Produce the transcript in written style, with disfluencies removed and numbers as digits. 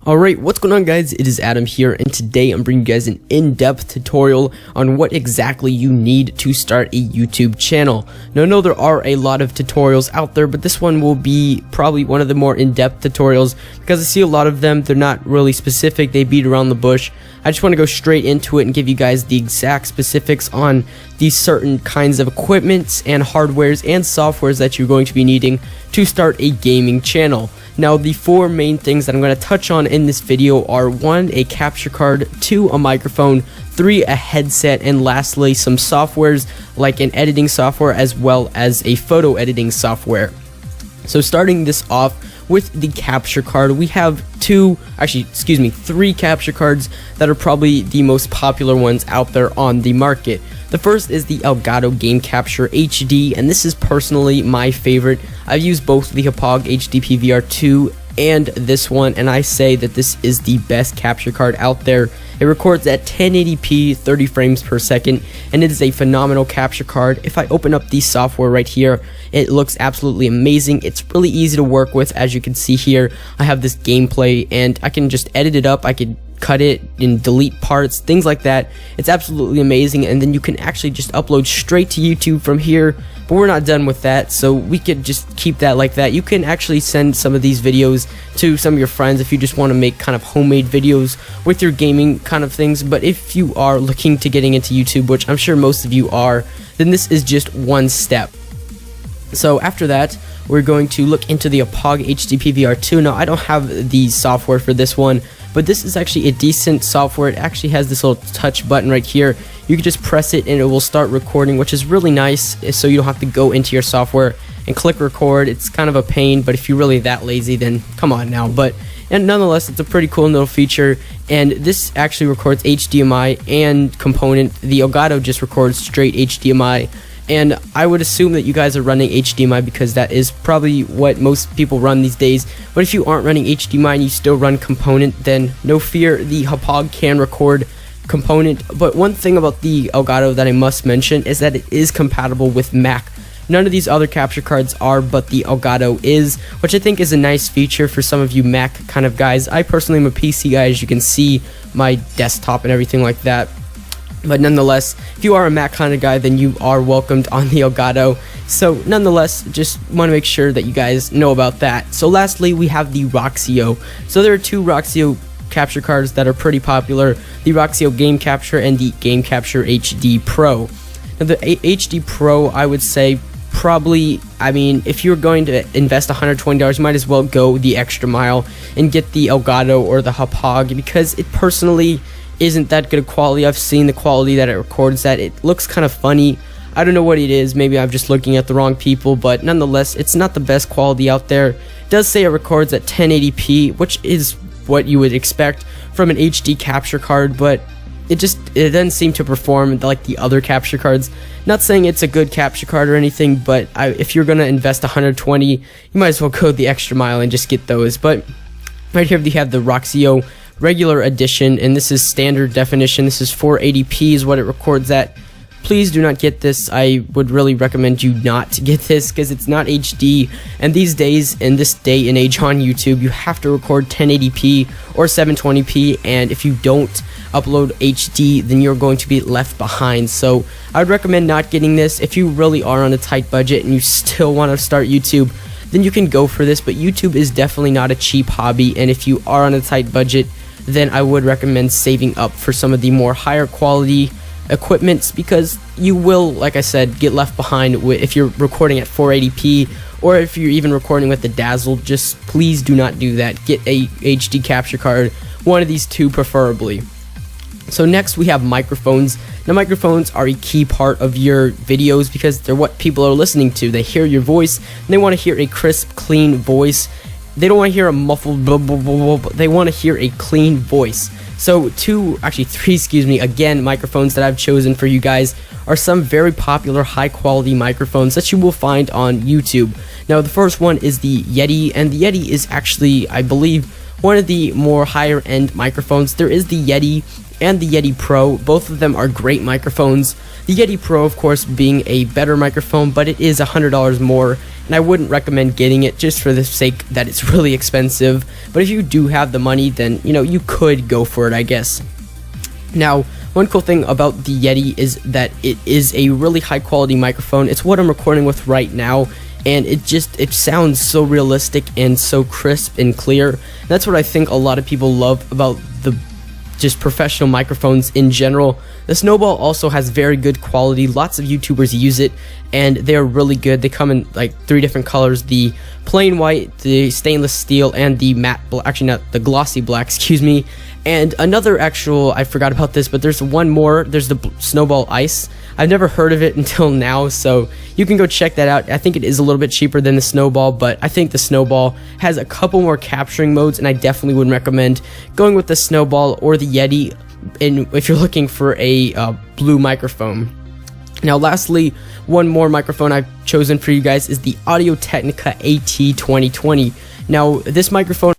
Alright, what's going on guys? It is Adam here, and today I'm bringing you guys an in-depth tutorial on what exactly you need to start a YouTube channel. Now I know there are a lot of tutorials out there, but this one will be probably one of the more in-depth tutorials because I see a lot of them, they're not really specific, they beat around the bush. I just want to go straight into it and give you guys the exact specifics on these certain kinds of equipments and hardwares and softwares that you're going to be needing to start a gaming channel. Now the four main things that I'm going to touch on in this video are 1. A capture card, 2. A microphone, 3. A headset, and lastly some softwares like an editing software as well as a photo editing software. So starting this off with the capture card, we have 3 capture cards that are probably the most popular ones out there on the market. The first is the Gato Game Capture HD, and this is personally my favorite. I've used both the Hauppauge HD PVR2 and this one, and I say that this is the best capture card out there. It records at 1080p 30 frames per second, and it is a phenomenal capture card. If I open up the software right here, it looks absolutely amazing. It's really easy to work with. As you can see here, I have this gameplay and I can just edit it up. I could cut it and delete parts, things like that. It's absolutely amazing, and then you can actually just upload straight to YouTube from here. But we're not done with that, so we could just keep that like that. You can actually send some of these videos to some of your friends if you just want to make kind of homemade videos with your gaming kind of things. But if you are looking to getting into YouTube, which I'm sure most of you are, then this is just one step. So after that, we're going to look into the Hauppauge HD PVR2. Now I don't have the software for this one, but this is actually a decent software. It actually has this little touch button right here. You can just press it and it will start recording, which is really nice, so you don't have to go into your software and click record. It's kind of a pain, but if you're really that lazy, then come on now. And nonetheless, it's a pretty cool little feature, and this actually records HDMI and component. The Gato just records straight HDMI, and I would assume that you guys are running HDMI because that is probably what most people run these days. But if you aren't running HDMI and you still run component, then no fear, the Hauppauge can record component. But one thing about the Gato that I must mention is that it is compatible with Mac. None of these other capture cards are, but the Gato is, which I think is a nice feature for some of you Mac kind of guys. I personally am a PC guy, as you can see my desktop and everything like that. But nonetheless, if you are a Mac kind of guy, then you are welcomed on the Gato. So nonetheless, just want to make sure that you guys know about that. So lastly, we have the Roxio. So there are 2 Roxio capture cards that are pretty popular, the Roxio Game Capture and the Game Capture HD Pro. Now the HD Pro, I would say probably, if you're going to invest $120, you might as well go the extra mile and get the Gato or the Hauppauge, because it personally isn't that good of quality. I've seen the quality that it records at. It looks kind of funny. I don't know what it is. Maybe I'm just looking at the wrong people, but nonetheless, it's not the best quality out there. It does say it records at 1080p, which is what you would expect from an HD capture card, but it doesn't seem to perform like the other capture cards. Not saying it's a good capture card or anything, but if you're gonna invest $120, you might as well go the extra mile and just get those. But right here we have the Roxio regular edition, and this is standard definition. This is 480p is what it records at. Please do not get this. I would really recommend you not to get this because it's not HD, and these days, in this day and age on YouTube, you have to record 1080p or 720p, and if you don't upload HD, then you're going to be left behind. So I would recommend not getting this. If you really are on a tight budget and you still want to start YouTube, then you can go for this, but YouTube is definitely not a cheap hobby, and if you are on a tight budget, then I would recommend saving up for some of the more higher quality equipments, because you will, like I said, get left behind if you're recording at 480p, or if you're even recording with the Dazzle. Just please do not do that. Get a HD capture card, one of these 2 preferably. So next we have microphones. Now microphones are a key part of your videos because they're what people are listening to. They hear your voice and they want to hear a crisp, clean voice. They don't want to hear a muffled blah, blah, blah, blah. They want to hear a clean voice. So 3 again, microphones that I've chosen for you guys are some very popular high quality microphones that you will find on YouTube. Now the first one is the Yeti, and the Yeti is actually, I believe, one of the more higher end microphones. There is the Yeti and the Yeti Pro. Both of them are great microphones. The Yeti Pro, of course, being a better microphone, but it is $100 more, and I wouldn't recommend getting it just for the sake that it's really expensive. But if you do have the money, then you could go for it, I guess. Now, one cool thing about the Yeti is that it is a really high quality microphone. It's what I'm recording with right now, and it sounds so realistic and so crisp and clear. That's what I think a lot of people love about the just professional microphones in general. The Snowball also has very good quality. Lots of YouTubers use it, and they're really good. They come in like 3 different colors: the plain white, the stainless steel, and the matte black. Actually, not the glossy black, excuse me. And another I forgot about this, but there's one more. There's the Snowball Ice. I've never heard of it until now, so you can go check that out. I think it is a little bit cheaper than the Snowball, but I think the Snowball has a couple more capturing modes, and I definitely would recommend going with the Snowball or the Yeti if you're looking for a blue microphone. Now, lastly, one more microphone I've chosen for you guys is the Audio Technica AT 2020. Now, this microphone